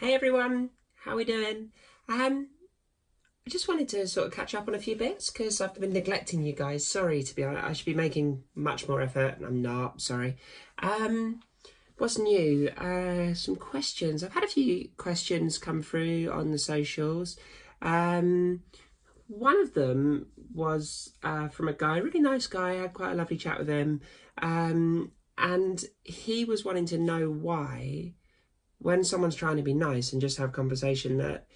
Hey everyone, how we doing? I just wanted to sort of catch up on a few bits because I've been neglecting you guys. Sorry to be honest, I should be making much more effort and I'm not, sorry. Um, what's new? Some questions. I've had a few questions come through on the socials. Um, One of them was from a guy, a really nice guy. I had quite a lovely chat with him. And he was wanting to know why when someone's trying to be nice and just have conversation, that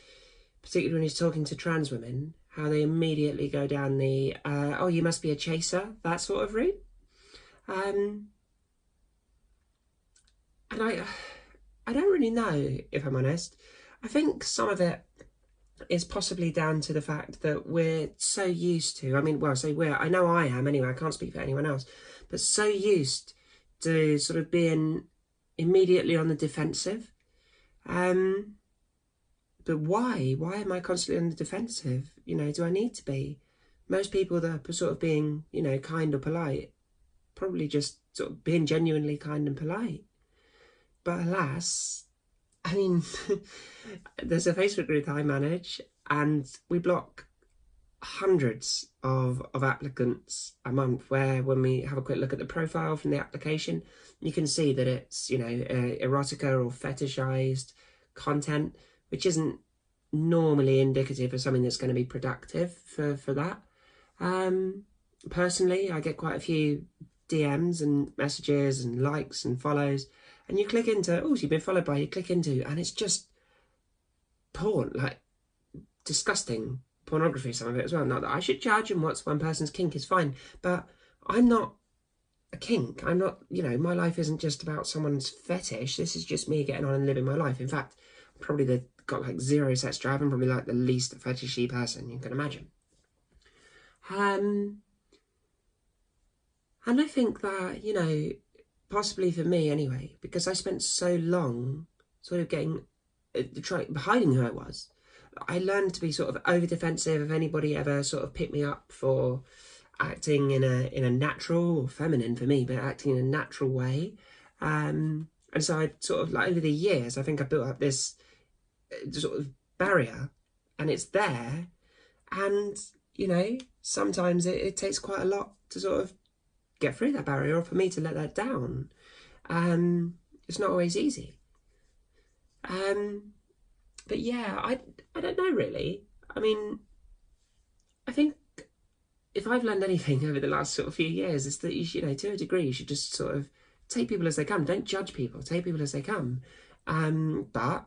particularly when he's talking to trans women, how they immediately go down the oh, you must be a chaser, that sort of route. um and I don't really know, if I'm honest. I think some of it is possibly down to the fact that we're so used to, I mean, well, say we're, I know I am anyway, I can't speak for anyone else, but so used to sort of being immediately on the defensive. um But why? Why am I constantly on the defensive? Do I need to be? Most people that are sort of being, kind or polite, probably just sort of being genuinely kind and polite. But alas, I mean, there's a Facebook group I manage, and we block hundreds of applicants a month, where when we have a quick look at the profile from the application, you can see that it's, erotica or fetishized content, which isn't normally indicative of something that's going to be productive for that. Um, Personally, I get quite a few DMs and messages and likes and follows, and you click into, oh, you've been followed by, you click into, and it's just porn, like disgusting pornography, some of it as well. Not that I should judge, and what's one person's kink is fine, but I'm not a kink. I'm not, my life isn't just about someone's fetish. This is just me getting on and living my life. In fact, probably got like zero sex drive. I'm probably like the least fetishy person you can imagine. Um, and I think that, possibly for me anyway, because I spent so long sort of getting, hiding who I was, I learned to be sort of over defensive if anybody ever sort of picked me up for acting in a natural, or feminine for me, but acting in a natural way. And so I sort of, like, over the years, I think I built up this sort of barrier, and it's there. And sometimes it takes quite a lot to sort of get through that barrier, or for me to let that down. It's not always easy. But yeah, I don't know really. I mean, I think if I've learned anything over the last sort of few years, is that to a degree, you should just sort of take people as they come. Don't judge people. Take people as they come. But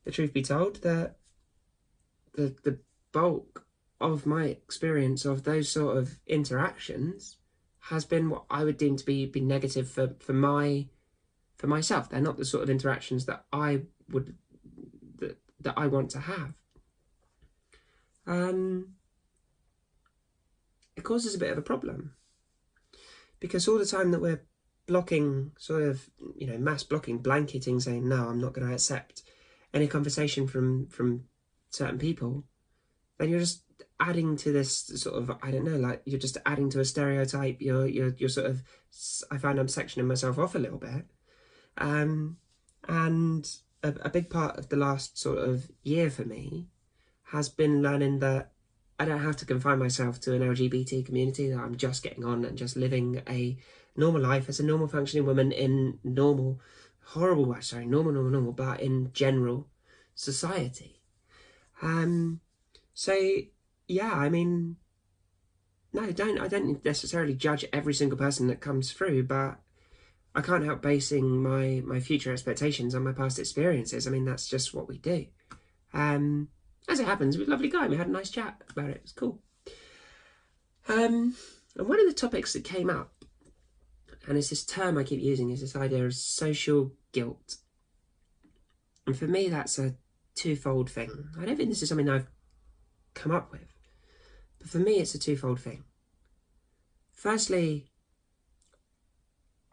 the truth be told, the bulk of my experience of those sort of interactions has been what I would deem to be negative for myself. They're not the sort of interactions that I would that I want to have. It causes a bit of a problem, because all the time that we're blocking, sort of, mass blocking, blanketing, saying no, I'm not going to accept any conversation from certain people, then you're just adding to this sort of, I don't know, like, you're just adding to a stereotype. You're sort of, I find I'm sectioning myself off a little bit. And a big part of the last sort of year for me has been learning that I don't have to confine myself to an LGBT community, that I'm just getting on and just living a normal life as a normal functioning woman in normal, normal, but in general society. So yeah, I mean, no, I don't necessarily judge every single person that comes through, but I can't help basing my future expectations on my past experiences. I mean, that's just what we do. As it happens, he was a lovely guy. We had a nice chat about it. It was cool. And one of the topics that came up, and it's this term I keep using, is this idea of social guilt. And for me, that's a twofold thing. I don't think this is something I've come up with, but for me, it's a twofold thing. Firstly,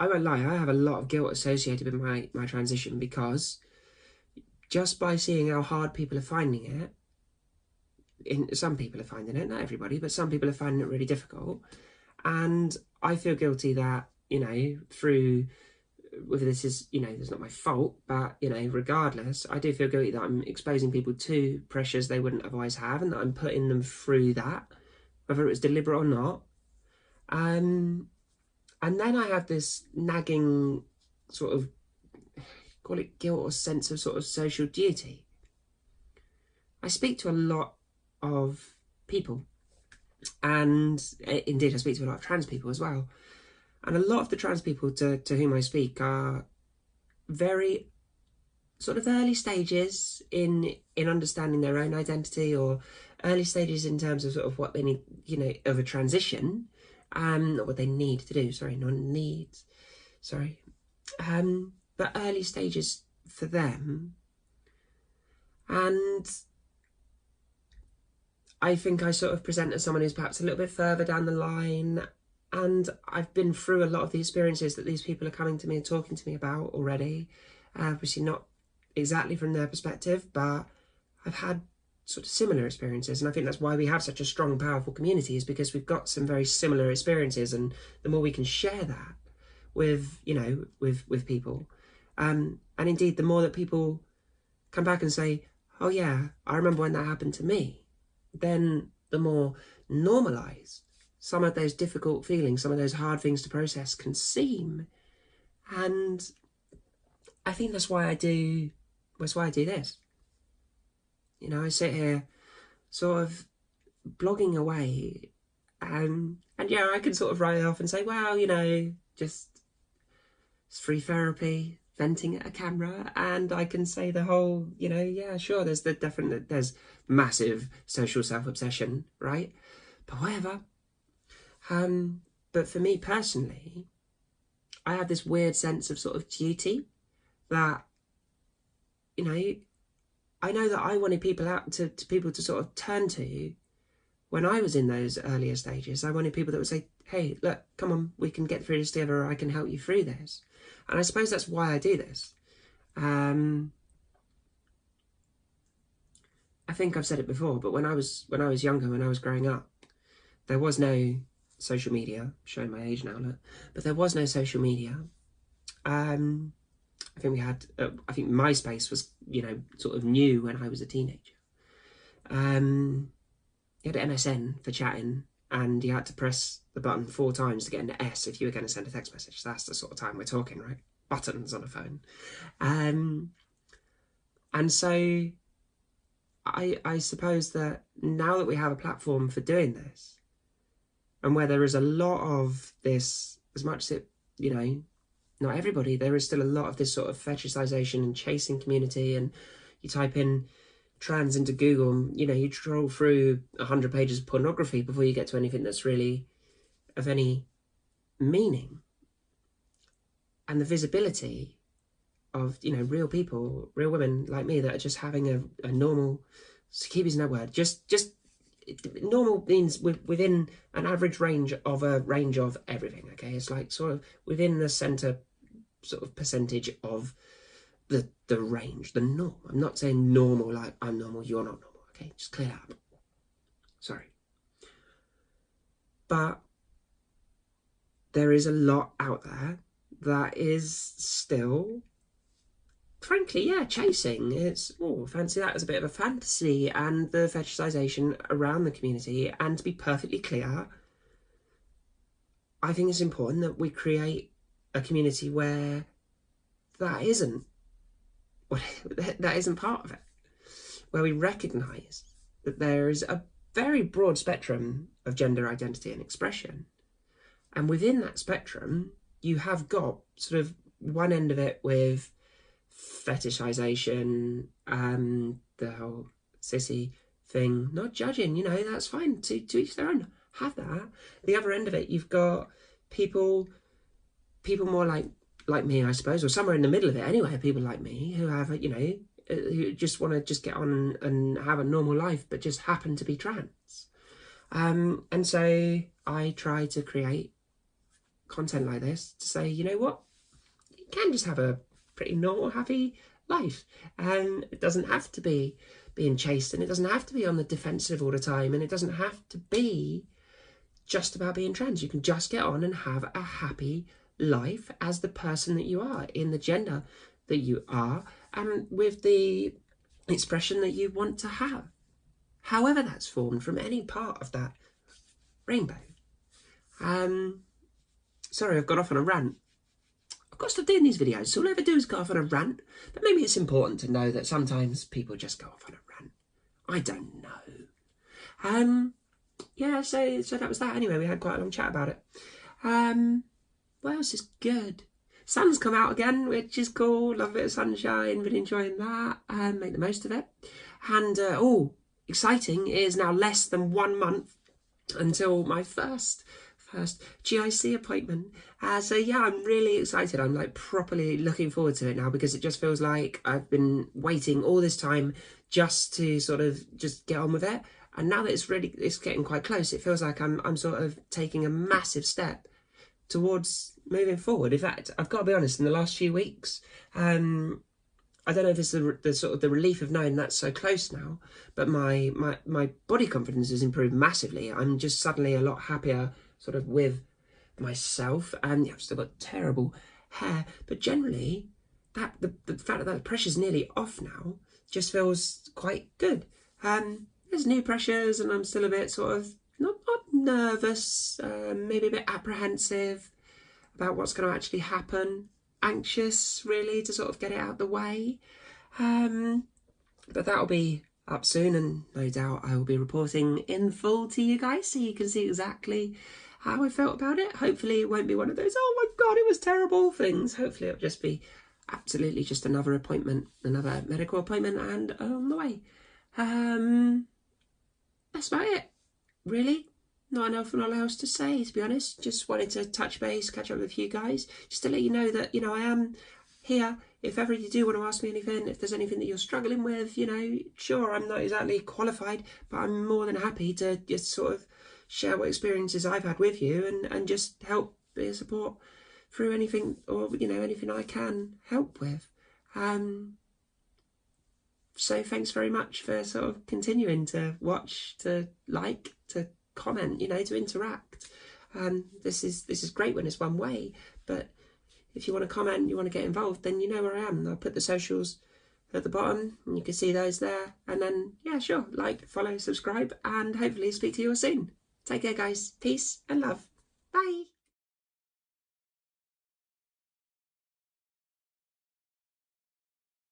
I won't lie, I have a lot of guilt associated with my transition, because just by seeing how hard people are finding it, some people are finding it, not everybody, but some people are finding it really difficult. And I feel guilty that, through whether this is, it's not my fault, but, regardless, I do feel guilty that I'm exposing people to pressures they wouldn't otherwise have, and that I'm putting them through that, whether it was deliberate or not. And then I have this nagging sort of, call it guilt or sense of sort of social duty. I speak to a lot of people, and indeed I speak to a lot of trans people as well. And a lot of the trans people to whom I speak are very sort of early stages in understanding their own identity, or early stages in terms of sort of what they need, of a transition, not what they need to do, but early stages for them. And I think I sort of present as someone who's perhaps a little bit further down the line, and I've been through a lot of the experiences that these people are coming to me and talking to me about already. Obviously not exactly from their perspective, but I've had sort of similar experiences, and I think that's why we have such a strong, powerful community, is because we've got some very similar experiences, and the more we can share that with, with people, and indeed the more that people come back and say, oh yeah, I remember when that happened to me, then the more normalised some of those difficult feelings, some of those hard things to process can seem. And I think that's why I do this. I sit here sort of blogging away, and yeah, I can sort of write off and say, well, just it's free therapy, venting at a camera, and I can say the whole, yeah, sure, there's massive social self-obsession, right? But whatever. But for me personally, I have this weird sense of sort of duty that, I know that I wanted people out to people to sort of turn to when I was in those earlier stages. I wanted people that would say, hey, look, come on, we can get through this together, or I can help you through this. And I suppose that's why I do this. I think I've said it before, but when I was younger, when I was growing up, there was no social media, showing my age now, look, but there was no social media. I think we had, I think MySpace was, sort of new when I was a teenager. You had MSN for chatting, and you had to press the button 4 times to get an S if you were going to send a text message. That's the sort of time we're talking, right? Buttons on a phone. And so I suppose that now that we have a platform for doing this, and where there is a lot of this, as much as it, not everybody, there is still a lot of this sort of fetishization and chasing community, and you type in trans into Google, and, you troll through 100 pages of pornography before you get to anything that's really of any meaning. And the visibility of, real people, real women like me that are just having a normal, so keep using that word, just normal means within an average range of everything, okay? It's like sort of within the centre sort of percentage of the range, the norm. I'm not saying normal like I'm normal, you're not normal, okay? Just clear that up. Sorry. But there is a lot out there that is still, frankly, yeah, chasing. It's, fancy that as a bit of a fantasy, and the fetishization around the community. And to be perfectly clear, I think it's important that we create a community where that isn't part of it, where we recognise that there is a very broad spectrum of gender identity and expression, and within that spectrum you have got sort of one end of it with fetishization, the whole sissy thing, not judging, that's fine, to each their own, have that. The other end of it, you've got people more like me, I suppose, or somewhere in the middle of it anyway, people like me who have, who just want to just get on and have a normal life, but just happen to be trans. And so I try to create content like this to say, you know what, you can just have a pretty normal, happy life, and it doesn't have to be being chased, and it doesn't have to be on the defensive all the time, and it doesn't have to be just about being trans. You can just get on and have a happy life as the person that you are, in the gender that you are, and with the expression that you want to have, however that's formed from any part of that rainbow. Sorry, I've got off on a rant. I've got to stop doing these videos, so all I ever do is go off on a rant, but maybe it's important to know that sometimes people just go off on a rant. I don't know. Yeah, so that was that. Anyway, we had quite a long chat about it. What else is good? Sun's come out again, which is cool. Love a bit of sunshine. Really enjoying that. Make the most of it. And exciting! It is now less than 1 month until my first GIC appointment. So yeah, I'm really excited. I'm like properly looking forward to it now, because it just feels like I've been waiting all this time just to sort of just get on with it. And now that it's getting quite close, it feels like I'm sort of taking a massive step towards moving forward. In fact, I've got to be honest, in the last few weeks, I don't know if it's the sort of the relief of knowing that's so close now, but my body confidence has improved massively. I'm just suddenly a lot happier sort of with myself, and I've still got terrible hair, but generally that the fact that the pressure's nearly off now just feels quite good. There's new pressures, and I'm still a bit sort of not nervous, maybe a bit apprehensive about what's going to actually happen, anxious really to sort of get it out the way, but that'll be up soon, and no doubt I will be reporting in full to you guys so you can see exactly how I felt about it. Hopefully it won't be one of those "oh my god, it was terrible" things. Hopefully it'll just be absolutely just another appointment, another medical appointment, and on the way. That's about it, really. Not else to say, to be honest. Just wanted to touch base, catch up with you guys, just to let you know that, I am here. If ever you do want to ask me anything, if there's anything that you're struggling with, sure, I'm not exactly qualified, but I'm more than happy to just sort of share what experiences I've had with you, and just help be a support through anything, or, anything I can help with. So thanks very much for sort of continuing to watch, to like, to comment, to interact. This is great when it's one way, but if you want to comment, you want to get involved, then you know where I am. I'll put the socials at the bottom, and you can see those there. And then, yeah, sure, like, follow, subscribe, and hopefully speak to you all soon. Take care, guys. Peace and love. Bye.